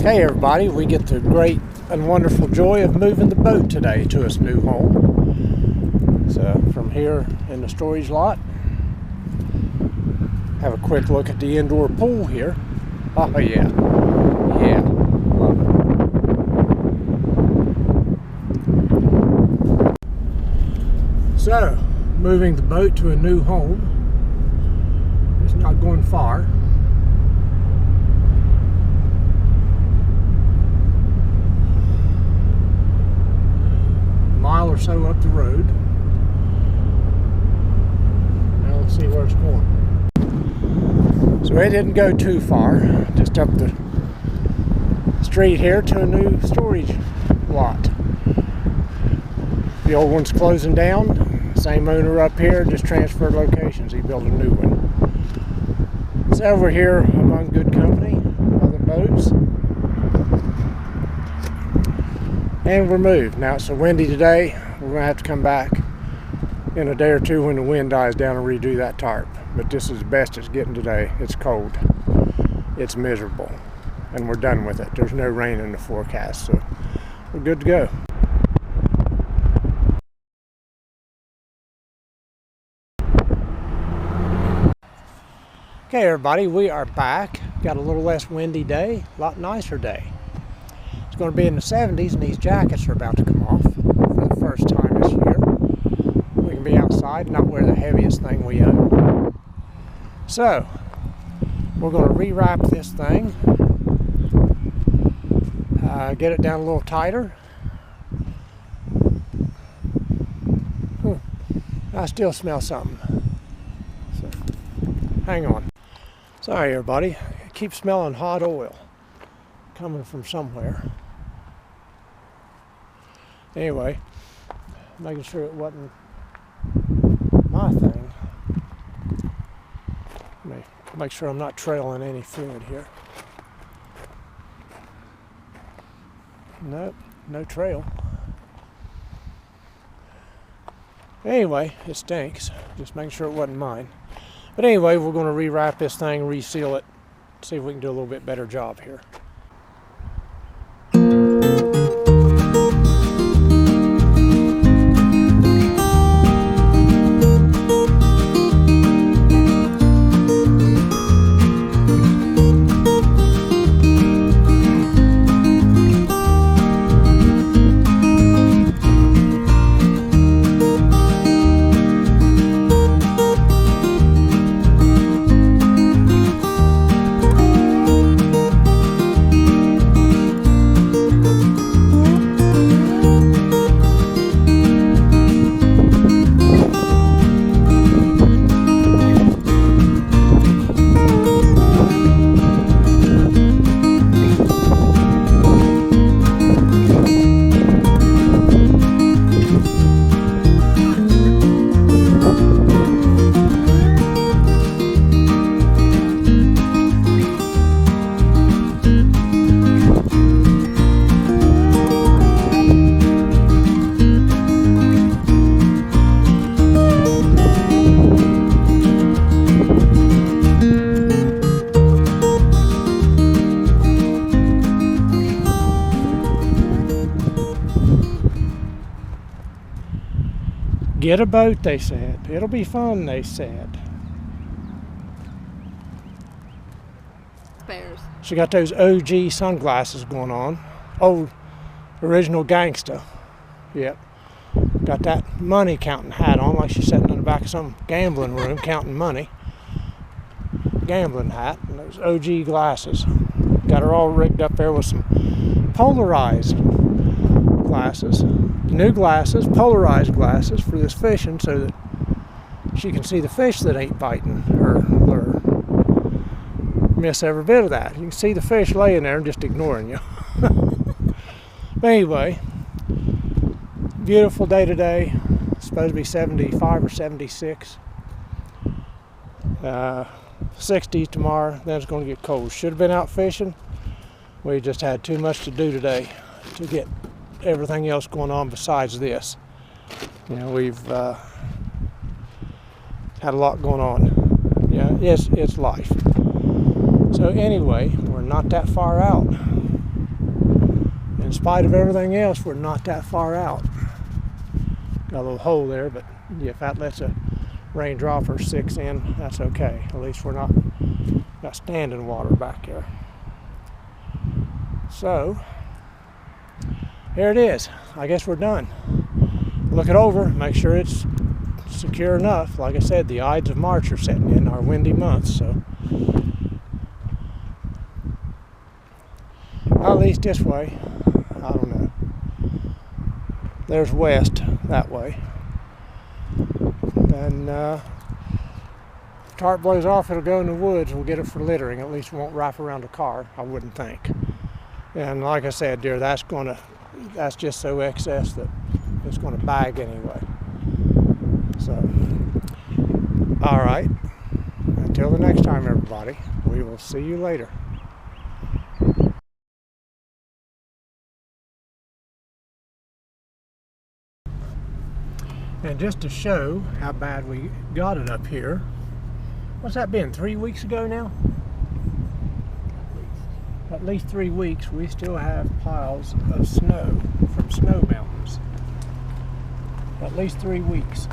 Hey everybody, we get the great and wonderful joy of moving the boat today to its new home. So from here in the storage lot, have a quick look at the indoor pool here. Oh yeah, love it. So, moving the boat to a new home. It's not going far. Mile or so up the road. Now let's see where it's going. So it didn't go too far, just up the street here to a new storage lot. The old one's closing down. Same owner up here, just transferred locations. He built a new one. It's over here among good company, other boats. And we're moved. Now it's so windy today, we're going to have to come back in a day or two when the wind dies down and redo that tarp. But this is the best it's getting today. It's cold. It's miserable. And we're done with it. There's no rain in the forecast, so we're good to go. Okay everybody, we are back. Got a little less windy day, a lot nicer day. It's going to be in the 70s and these jackets are about to come off for the first time this year. We can be outside, not wear the heaviest thing we own. So, we're going to rewrap this thing, get it down a little tighter. I still smell something. So, hang on. Sorry everybody, I keep smelling hot oil coming from somewhere. Anyway, making sure it wasn't my thing. Make sure I'm not trailing any fluid here. Nope, no trail. Anyway, it stinks. Just making sure it wasn't mine. But anyway, we're going to rewrap this thing, reseal it, see if we can do a little bit better job here. Get a boat, they said. It'll be fun, they said. Bears. She got those OG sunglasses going on. Old, original gangsta. Yep. Got that money counting hat on like she's sitting in the back of some gambling room counting money. Gambling hat and those OG glasses. Got her all rigged up there with some polarized glasses. New glasses, polarized glasses for this fishing so that she can see the fish that ain't biting her lure. Miss every bit of that. You can see the fish laying there and just ignoring you. But anyway, beautiful day today. It's supposed to be 75 or 76. 60s tomorrow, then it's going to get cold. Should have been out fishing. We just had too much to do today to get everything else going on besides this. You know, we've had a lot going on. Yeah, it's life. So anyway, we're not that far out. spite of everything else, we're not that far out. Got a little hole there, but if that lets a raindrop or 6 in, that's okay. At least we're not got standing water back there. So here it is. I guess we're done. Look it over, make sure it's secure enough. Like I said, the Ides of March are setting in, our windy months, so at least this way, I don't know. There's west that way. And tarp blows off, it'll go in the woods. We'll get it for littering. At least it won't wrap around a car, I wouldn't think. And like I said, dear, that's just so excess that it's going to bag anyway. So, all right. Until the next time, everybody, we will see you later. And just to show how bad we got it up here, what's that been, 3 weeks ago now? At least 3 weeks, we still have piles of snow from snow mountains. At least 3 weeks.